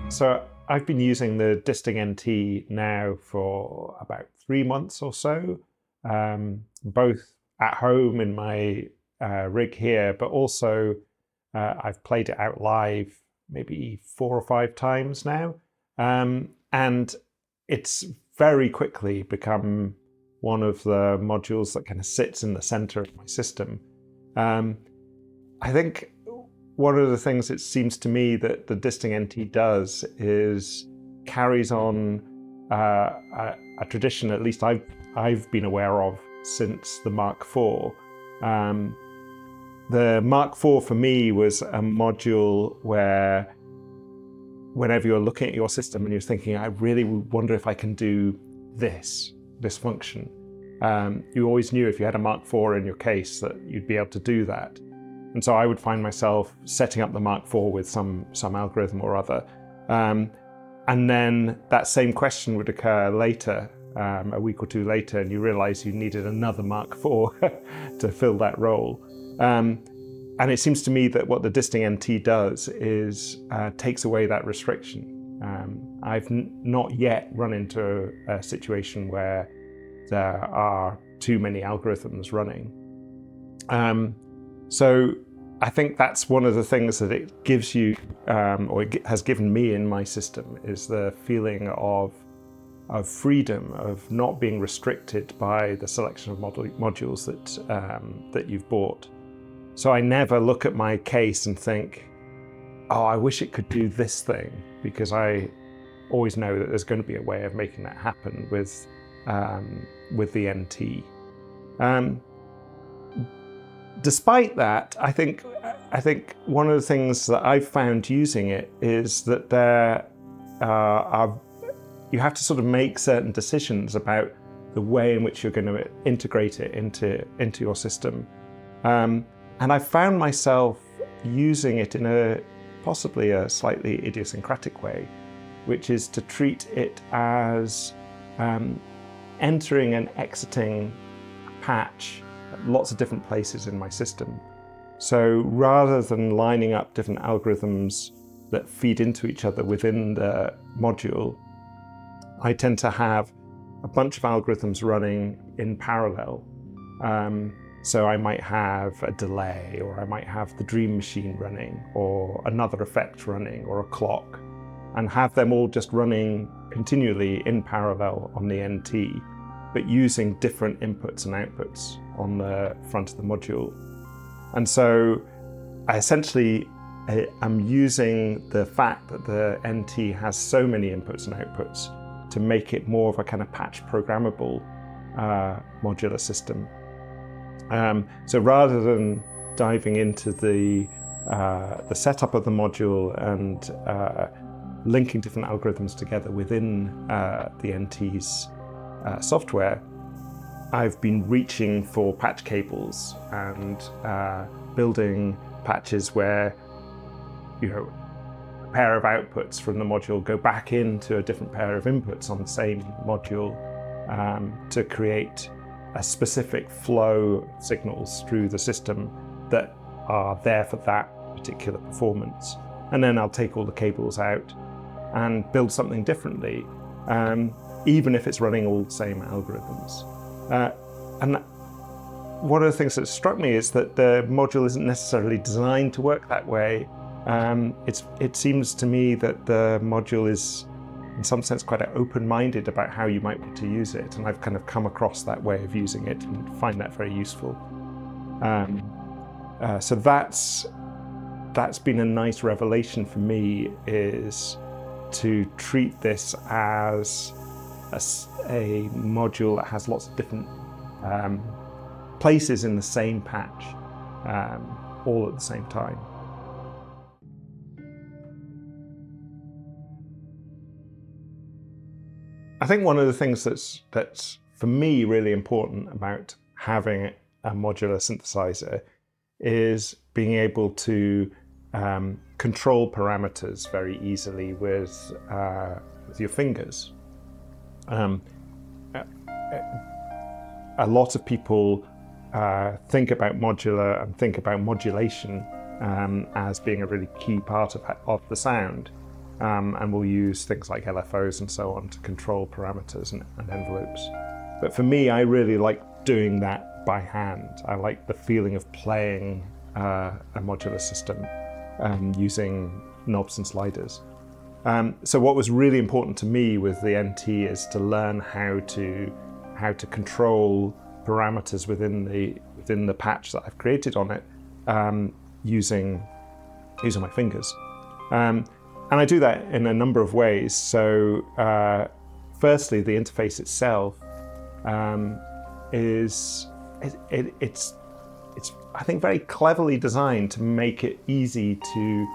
So I've been using the disting NT now for about 3 months or so, both at home in my rig here, but also I've played it out live maybe 4 or 5 times now. And it's very quickly become one of the modules that kind of sits in the center of my system. I think one of the things it seems to me that the disting NT does is carries on a tradition, at least I've been aware of since the Mark IV. The Mark IV for me was a module where whenever you're looking at your system and you're thinking, I really wonder if I can do this function. You always knew if you had a Mark IV in your case that you'd be able to do that. And so I would find myself setting up the Mark IV with some algorithm or other. And then that same question would occur later, a week or two later, and you realize you needed another Mark IV to fill that role. And it seems to me that what the disting NT does is takes away that restriction. I've not yet run into a situation where there are too many algorithms running. So I think that's one of the things that it gives you, or it has given me in my system, is the feeling of freedom, of not being restricted by the selection of modules that you've bought. So I never look at my case and think, oh, I wish it could do this thing, because I always know that there's going to be a way of making that happen with the NT. Despite that, I think one of the things that I've found using it is that you have to sort of make certain decisions about the way in which you're going to integrate it into your system. And I found myself using it in possibly a slightly idiosyncratic way, which is to treat it as entering and exiting a patch at lots of different places in my system. So rather than lining up different algorithms that feed into each other within the module, I tend to have a bunch of algorithms running in parallel. So I might have a delay, or I might have the dream machine running, or another effect running, or a clock, and have them all just running continually in parallel on the NT, but using different inputs and outputs on the front of the module. And so I essentially am using the fact that the NT has so many inputs and outputs to make it more of a kind of patch programmable modular system. So rather than diving into the setup of the module and linking different algorithms together within the NT's software, I've been reaching for patch cables and building patches where, a pair of outputs from the module go back into a different pair of inputs on the same module to create a specific flow of signals through the system that are there for that particular performance. And then I'll take all the cables out and build something differently, even if it's running all the same algorithms. And one of the things that struck me is that the module isn't necessarily designed to work that way. It seems to me that the module is, in some sense, quite open-minded about how you might want to use it, and I've kind of come across that way of using it and find that very useful. So that's been a nice revelation for me, is to treat this as a module that has lots of different places in the same patch, all at the same time. I think one of the things that's for me really important about having a modular synthesizer is being able to control parameters very easily with your fingers. A lot of people think about modular and think about modulation as being a really key part of the sound. and we'll use things like LFOs and so on to control parameters and envelopes. But for me, I really like doing that by hand. I like the feeling of playing a modular system using knobs and sliders. So what was really important to me with the NT is to learn how to control parameters within the patch that I've created on it using my fingers. And I do that in a number of ways. So firstly, the interface itself it's I think very cleverly designed to make it easy to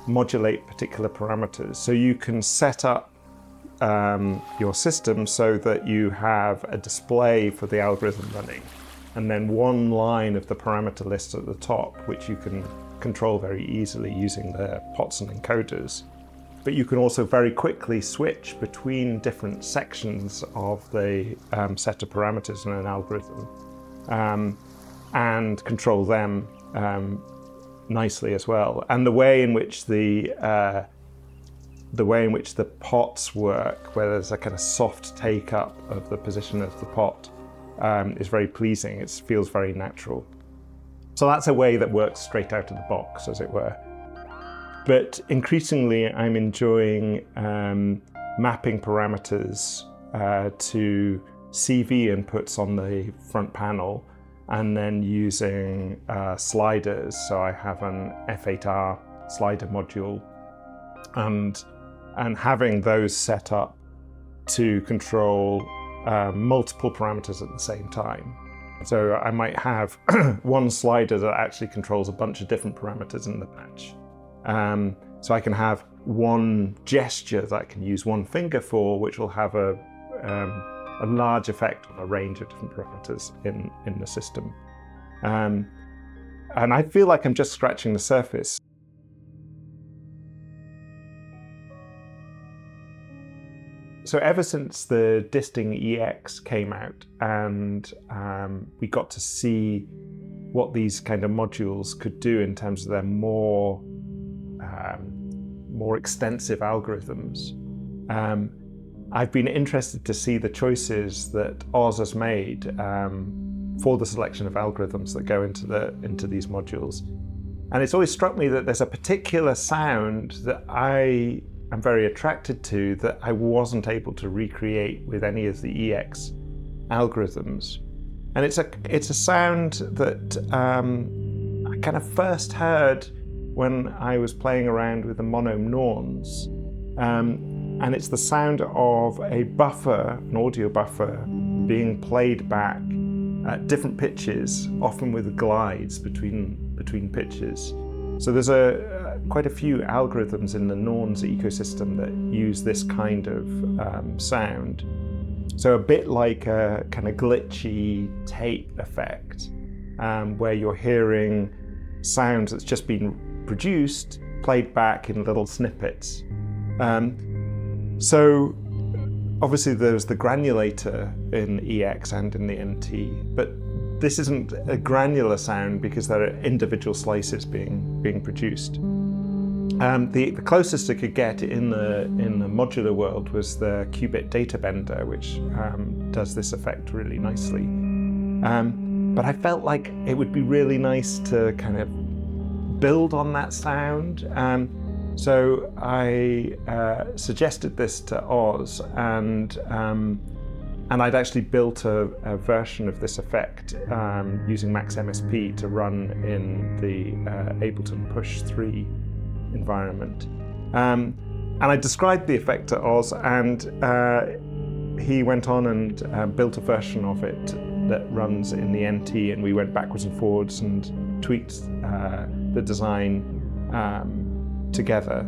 modulate particular parameters. So you can set up your system so that you have a display for the algorithm running, and then one line of the parameter list at the top, which you can control very easily using the pots and encoders. But you can also very quickly switch between different sections of the set of parameters in an algorithm and control them nicely as well. And the way in which the pots work, where there's a kind of soft take up of the position of the pot, is very pleasing. It feels very natural. So that's a way that works straight out of the box, as it were. But increasingly, I'm enjoying mapping parameters to CV inputs on the front panel, and then using sliders. So I have an F8R slider module, and having those set up to control multiple parameters at the same time. So I might have one slider that actually controls a bunch of different parameters in the patch. So I can have one gesture that I can use one finger for, which will have a large effect on a range of different parameters in the system. And I feel like I'm just scratching the surface. So ever since the disting EX came out and we got to see what these kind of modules could do in terms of their more extensive algorithms, I've been interested to see the choices that Oz has made for the selection of algorithms that go into these modules. And it's always struck me that there's a particular sound that I am very attracted to that I wasn't able to recreate with any of the EX algorithms. And it's a sound that I kind of first heard when I was playing around with the monome norns. And it's the sound of a buffer, an audio buffer, being played back at different pitches, often with glides between pitches. So there's quite a few algorithms in the norns ecosystem that use this kind of sound. So a bit like a kind of glitchy tape effect, where you're hearing sounds that's just been produced, played back in little snippets. So obviously there's the granulator in EX and in the NT, but this isn't a granular sound because there are individual slices being produced. The closest it could get in the modular world was the qubit data bender, which does this effect really nicely. But I felt like it would be really nice to kind of build on that sound. So I suggested this to Oz, and I'd actually built a version of this effect using Max MSP to run in the Ableton Push 3 environment. And I described the effect to Oz, and he went on and built a version of it that runs in the NT, and we went backwards and forwards and tweaked the design together.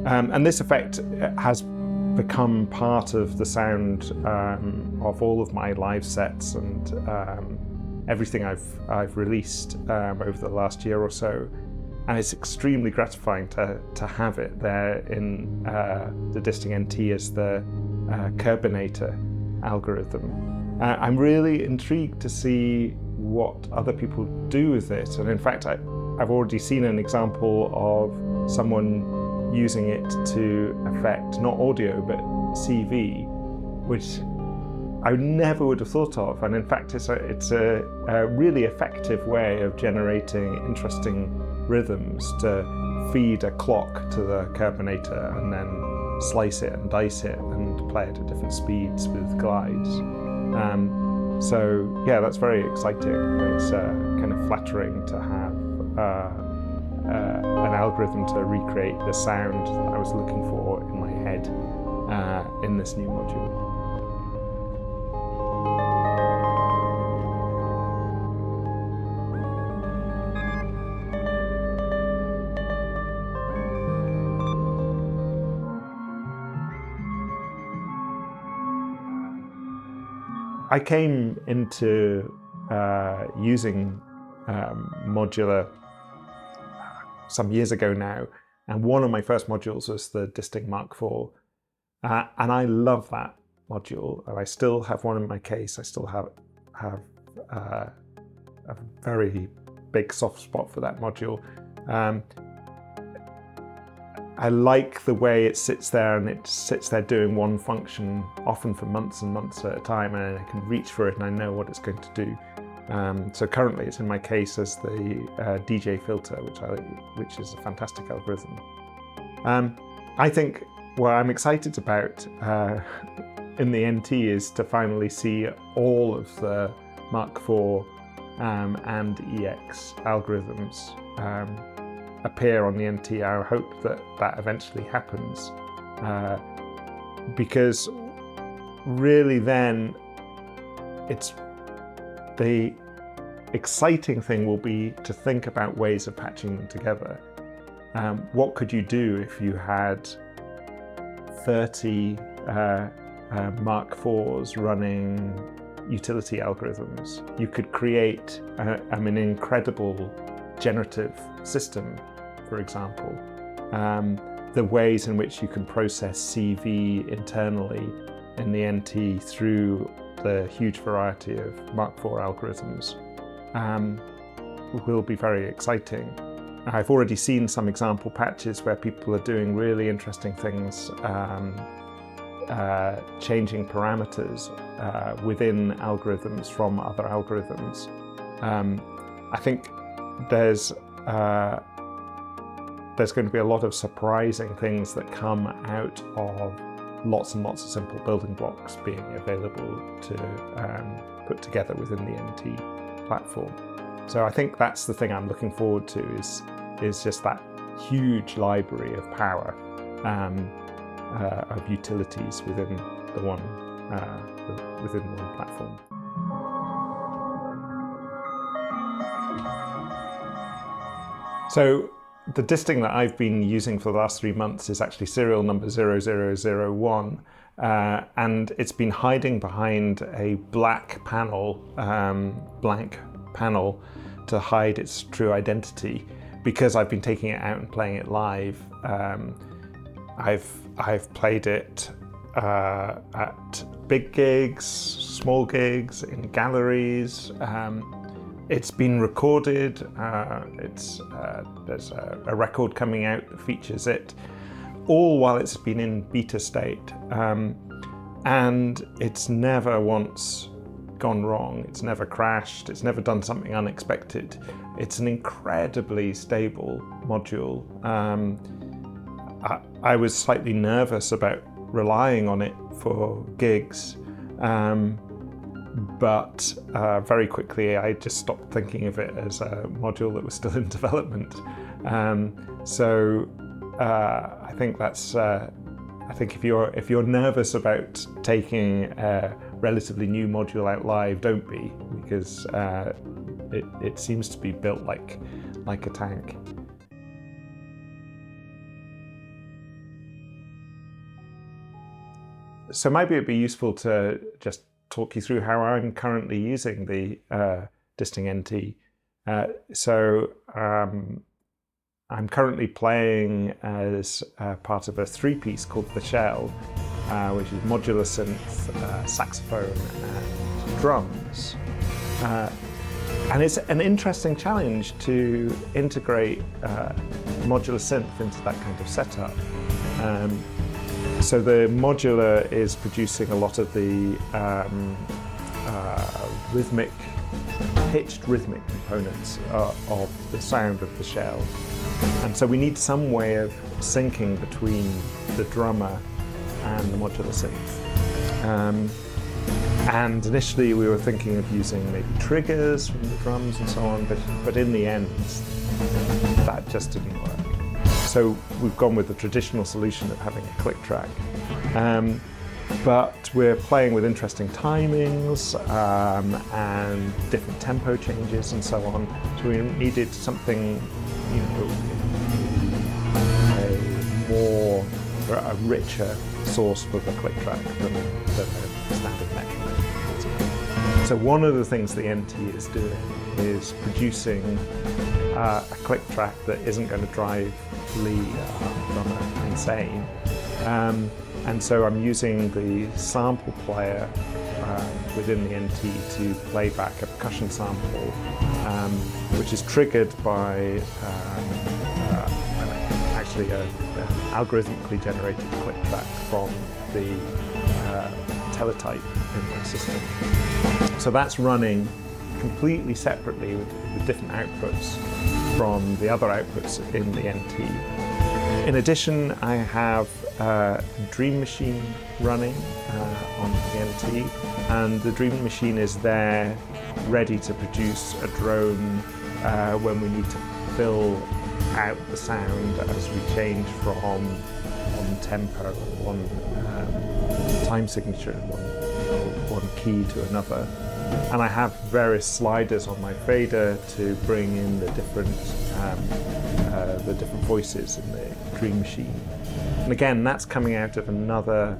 And this effect has become part of the sound of all of my live sets and everything I've released over the last year or so. And it's extremely gratifying to have it there in the disting NT as the Kirbinator algorithm. I'm really intrigued to see what other people do with it. And in fact, I've already seen an example of someone using it to affect not audio but CV, which I never would have thought of. And in fact, it's a really effective way of generating interesting rhythms to feed a clock to the Kirbinator and then slice it and dice it and play it at different speeds with glides. So yeah, that's very exciting. It's kind of flattering to have an algorithm to recreate the sound that I was looking for in my head in this new module. I came into using modular some years ago now, and one of my first modules was the Disting Mark IV, and I love that module, and I still have one in my case. I still have a very big soft spot for that module. I like the way it sits there, and it sits there doing one function, often for months and months at a time, and I can reach for it and I know what it's going to do. So currently it's in my case as the DJ filter, which is a fantastic algorithm. I think what I'm excited about in the NT is to finally see all of the Mark IV and EX algorithms appear on the NT. I hope that eventually happens, because really then it's the exciting thing will be to think about ways of patching them together. What could you do if you had 30 Mark IVs running utility algorithms? You could create an incredible generative system, for example. The ways in which you can process CV internally in the NT through the huge variety of Mark IV algorithms will be very exciting. I've already seen some example patches where people are doing really interesting things, changing parameters within algorithms from other algorithms. I think there's going to be a lot of surprising things that come out of lots and lots of simple building blocks being available to put together within the NT platform. So I think that's the thing I'm looking forward to, is just that huge library of power of utilities within the one platform. So the disting that I've been using for the last 3 months is actually serial number 0001, and it's been hiding behind a black panel, blank panel, to hide its true identity, because I've been taking it out and playing it live. I've played it at big gigs, small gigs, in galleries. It's been recorded. There's a record coming out that features it, all while it's been in beta state. And it's never once gone wrong. It's never crashed. It's never done something unexpected. It's an incredibly stable module. I was slightly nervous about relying on it for gigs. But very quickly I just stopped thinking of it as a module that was still in development. So I think that's. I think if you're nervous about taking a relatively new module out live, don't be, because it seems to be built like a tank. So maybe it'd be useful to just talk you through how I'm currently using the Disting NT. I'm currently playing as part of a 3-piece called The Shell, which is modular synth, saxophone and drums. And it's an interesting challenge to integrate modular synth into that kind of setup. So the modular is producing a lot of the pitched rhythmic components of the sound of the shell. And so we need some way of syncing between the drummer and the modular synth. And initially we were thinking of using maybe triggers from the drums and so on, but in the end that just didn't work. So we've gone with the traditional solution of having a click track. But we're playing with interesting timings and different tempo changes and so on. So we needed something, a richer source for the click track than a standard metronome. So one of the things the NT is doing is producing a click track that isn't going to drive Lee drummer insane. And so I'm using the sample player within the NT to play back a percussion sample, which is triggered by actually an algorithmically generated click track from the teletype in my system. So that's running completely separately with different outputs from the other outputs in the NT. In addition, I have a Dream Machine running on the NT, and the Dream Machine is there ready to produce a drone when we need to fill out the sound as we change from one tempo, one time signature, one key to another. And I have various sliders on my fader to bring in the different voices in the Dream Machine. And again, that's coming out of another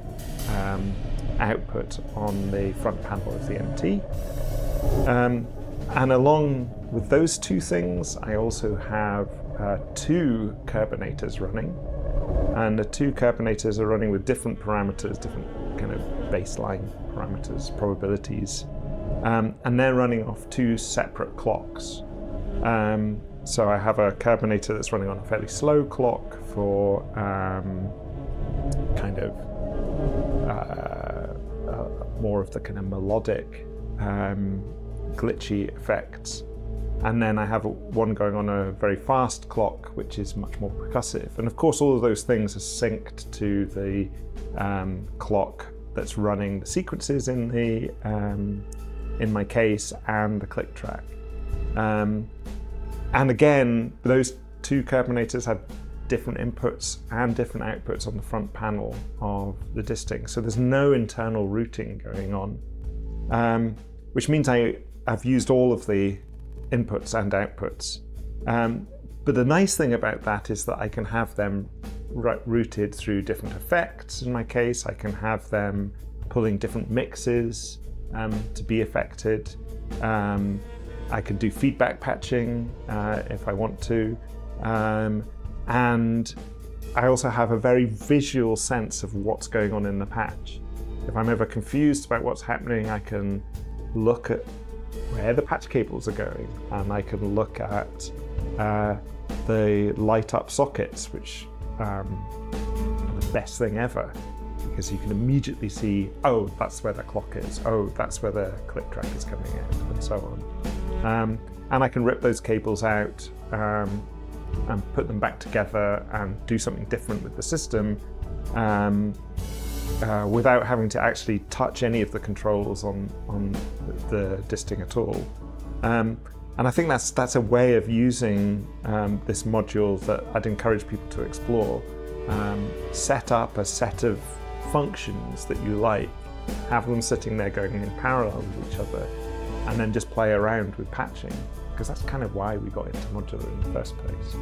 output on the front panel of the MT. And along with those two things, I also have two Kirbinators running. And the two Kirbinators are running with different parameters, different kind of baseline parameters, probabilities. And they're running off two separate clocks. So I have a Kirbinator that's running on a fairly slow clock for kind of more of the kind of melodic, glitchy effects. And then I have one going on a very fast clock, which is much more percussive. And of course, all of those things are synced to the clock that's running the sequences in the in my case and the click track. And again, those two Kirbinators have different inputs and different outputs on the front panel of the disting. So there's no internal routing going on, which means I've used all of the inputs and outputs. But the nice thing about that is that I can have them routed through different effects. In my case, I can have them pulling different mixes to be affected. I can do feedback patching if I want to. And I also have a very visual sense of what's going on in the patch. If I'm ever confused about what's happening, I can look at where the patch cables are going, and I can look at the light up sockets, which are the best thing ever, because you can immediately see, oh, that's where the clock is, oh, that's where the click track is coming in, and so on. And I can rip those cables out and put them back together and do something different with the system without having to actually touch any of the controls on the disting at all. And I think that's a way of using this module that I'd encourage people to explore. Set up a set of functions that you like, have them sitting there going in parallel with each other, and then just play around with patching, because that's kind of why we got into modular in the first place.